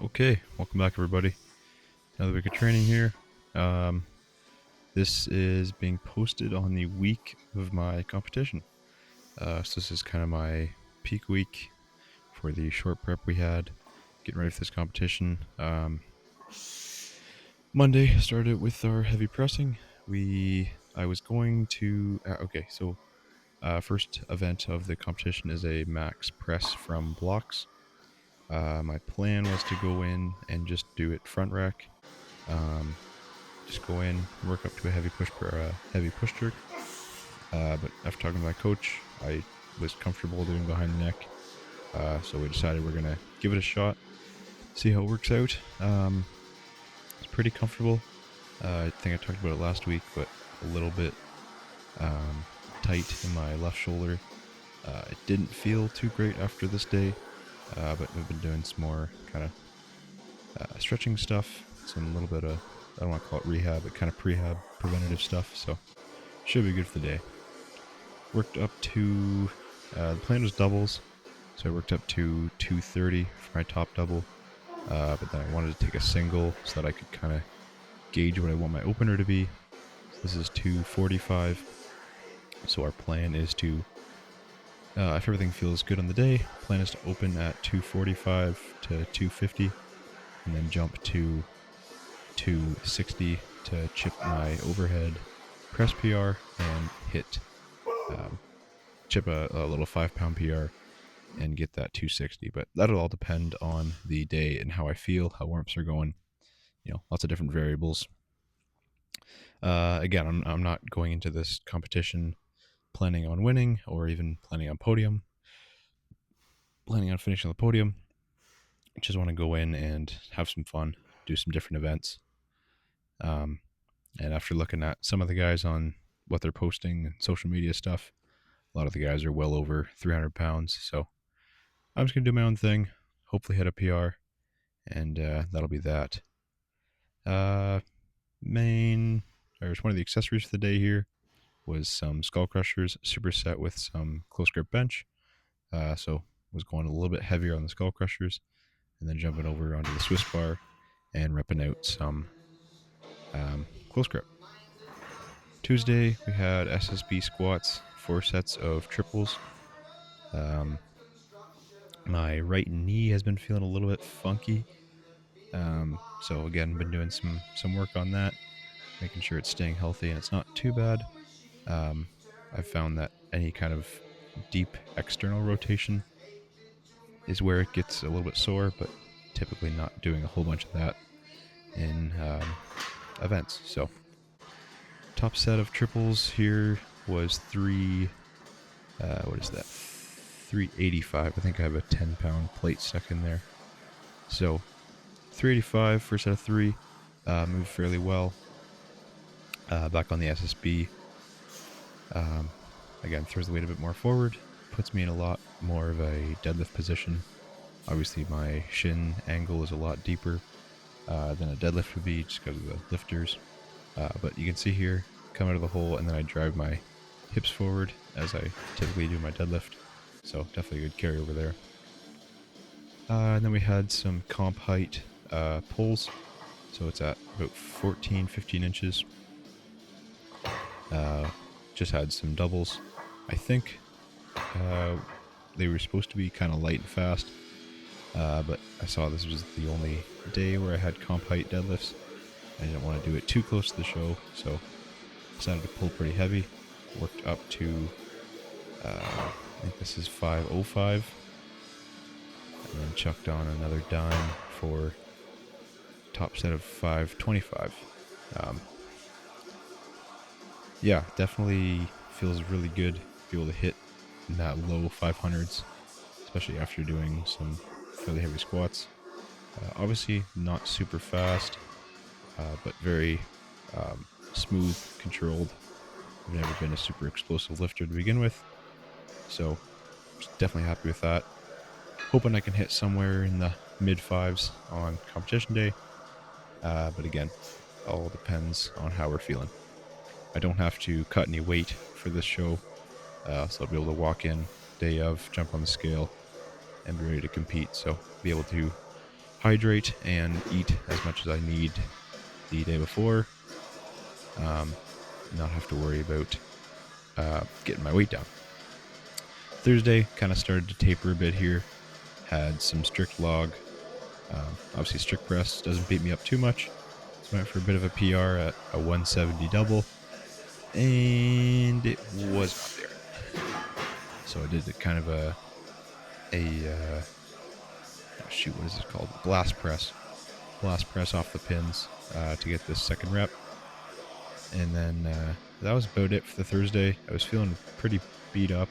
Okay, welcome back, everybody. Another week of training here. Um, this is being posted on the week of my competition. So this is kind of my peak week for the short prep we had, getting ready for this competition. Monday started with our heavy pressing. I was going to first event of the competition is a max press from blocks. My plan was to go in and just do it front rack. Just go in, work up to a heavy push jerk. But after talking to my coach, I was comfortable doing behind the neck. So we decided we're gonna give it a shot, see how it works out. It's pretty comfortable. I think I talked about it last week, but a little bit tight in my left shoulder. It didn't feel too great after this day, but we've been doing some more kind of stretching stuff, some little bit of, I don't want to call it rehab, but kind of prehab preventative stuff. So should be good for the day. Worked up to, the plan was doubles, so I worked up to 230 for my top double, but then I wanted to take a single so that I could kind of gauge what I want my opener to be. So this is 245, so our plan is to, if everything feels good on the day, plan is to open at 245 to 250, and then jump to 260 to chip my overhead press PR and hit chip a little 5-pound PR and get that 260. But that'll all depend on the day and how I feel, how warm-ups are going. Lots of different variables. Again, I'm not going into this competition planning on winning or even planning on finishing on the podium. I just want to go in and have some fun, do some different events. And after looking at some of the guys on what they're posting and social media stuff, a lot of the guys are well over 300 pounds. So I'm just going to do my own thing, hopefully hit a PR, and that'll be that. One of the accessories for the day here was some skull crushers superset with some close grip bench. So was going a little bit heavier on the skull crushers, and then jumping over onto the Swiss bar and repping out some close grip. Tuesday we had SSB squats, 4 sets of triples. My right knee has been feeling a little bit funky. So again, been doing some work on that, making sure it's staying healthy and it's not too bad. I've found that any kind of deep external rotation is where it gets a little bit sore, but typically not doing a whole bunch of that in events. So top set of triples here was 385. I think I have a 10-pound plate stuck in there. So 385 first set of 3, moved fairly well. Back on the SSB. Again, throws the weight a bit more forward, puts me in a lot more of a deadlift position. Obviously, my shin angle is a lot deeper than a deadlift would be just because of the lifters. But you can see here, come out of the hole, and then I drive my hips forward as I typically do my deadlift. So definitely a good carry over there. And then we had some comp height pulls. So it's at about 14, 15 inches. Just had some doubles. I think they were supposed to be kind of light and fast, but I saw this was the only day where I had comp height deadlifts. I didn't want to do it too close to the show, so decided to pull pretty heavy. Worked up to, I think this is 505, and then chucked on another dime for top set of 525. Yeah, definitely feels really good to be able to hit in that low 500s, especially after doing some fairly heavy squats. Obviously not super fast, but very smooth, controlled. I've never been a super explosive lifter to begin with, so definitely happy with that. Hoping I can hit somewhere in the mid 5s on competition day, but again, all depends on how we're feeling. I don't have to cut any weight for this show, so I'll be able to walk in day of, jump on the scale, and be ready to compete. So be able to hydrate and eat as much as I need the day before. Not have to worry about getting my weight down. Thursday kind of started to taper a bit here. Had some strict log. Obviously strict press doesn't beat me up too much. So I went for a bit of a PR at a 170 double. And it was not there. So I did kind of a what is it called? Blast press off the pins to get this second rep. And then that was about it for the Thursday. I was feeling pretty beat up,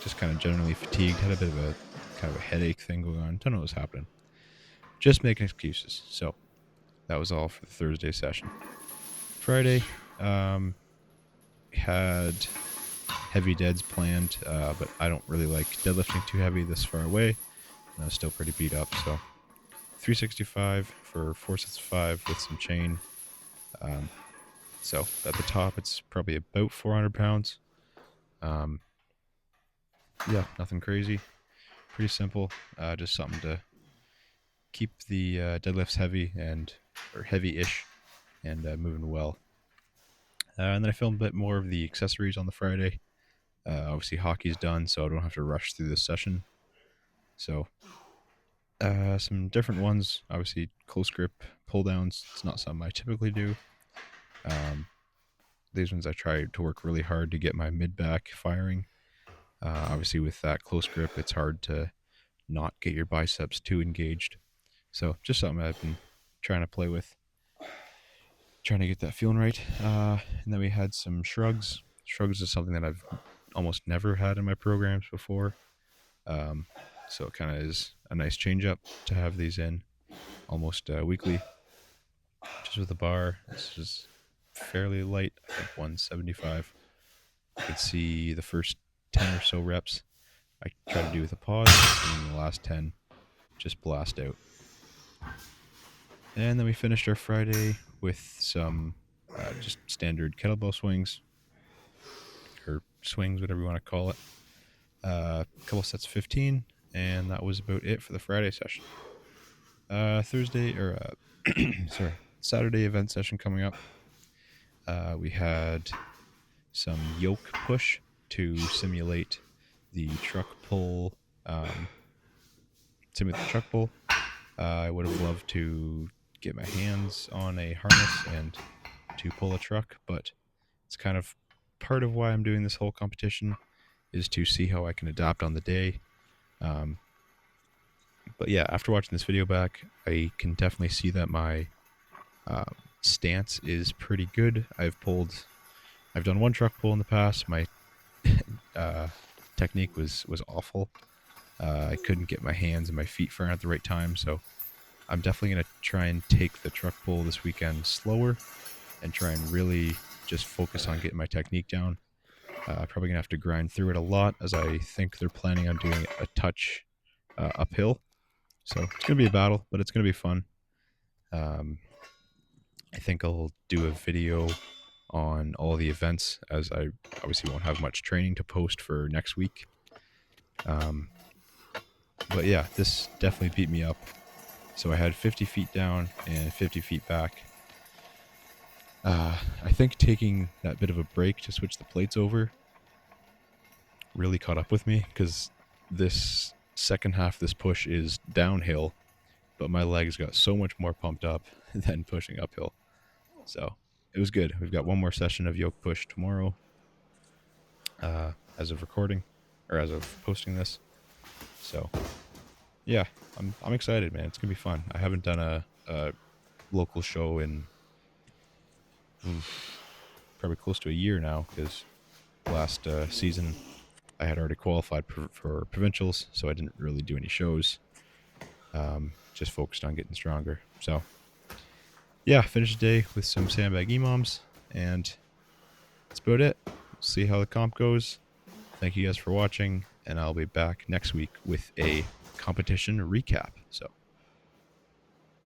just kind of generally fatigued. Had a bit of a kind of a headache thing going on. Don't know what was happening. Just making excuses. So that was all for the Thursday session. Friday, had heavy deads planned, but I don't really like deadlifting too heavy this far away. And I was still pretty beat up, so 365 for 4 sets of 5 with some chain. So at the top, it's probably about 400 pounds. Yeah, nothing crazy. Pretty simple. Just something to keep the deadlifts heavy or heavy-ish and moving well. And then I filmed a bit more of the accessories on the Friday. Obviously, hockey's done, so I don't have to rush through this session. So some different ones. Obviously, close grip pull downs. It's not something I typically do. These ones I try to work really hard to get my mid back firing. Obviously, with that close grip, it's hard to not get your biceps too engaged. So just something I've been trying to play with, trying to get that feeling right. And then we had some shrugs. Shrugs is something that I've almost never had in my programs before. So it kind of is a nice change up to have these in almost weekly. Just with the bar, this is fairly light, I think 175. You can see the first 10 or so reps I try to do with a pause, and then the last 10 just blast out. And then we finished our Friday with some just standard kettlebell swings, or swings, whatever you want to call it. A couple sets of 15, and that was about it for the Friday session. Saturday event session coming up. We had some yoke push to simulate the truck pull. I would have loved to get my hands on a harness and to pull a truck, but it's kind of part of why I'm doing this whole competition is to see how I can adapt on the day. But yeah, after watching this video back, I can definitely see that my stance is pretty good. I've done one truck pull in the past. My technique was awful. I couldn't get my hands and my feet firing at the right time, so I'm definitely going to try and take the truck pull this weekend slower and try and really just focus on getting my technique down. Probably going to have to grind through it a lot, as I think they're planning on doing a touch uphill. So it's going to be a battle, but it's going to be fun. I think I'll do a video on all the events, as I obviously won't have much training to post for next week. But yeah, this definitely beat me up. So I had 50 feet down and 50 feet back. I think taking that bit of a break to switch the plates over really caught up with me, because this second half of this push is downhill, but my legs got so much more pumped up than pushing uphill. So it was good. We've got one more session of yoke push tomorrow, as of recording, or as of posting this. So yeah, I'm excited, man. It's gonna be fun. I haven't done a local show in probably close to a year now, because last season I had already qualified for provincials, so I didn't really do any shows. Just focused on getting stronger. So yeah, finished the day with some sandbag EMOMs, and that's about it. See how the comp goes. Thank you guys for watching, and I'll be back next week with a competition recap.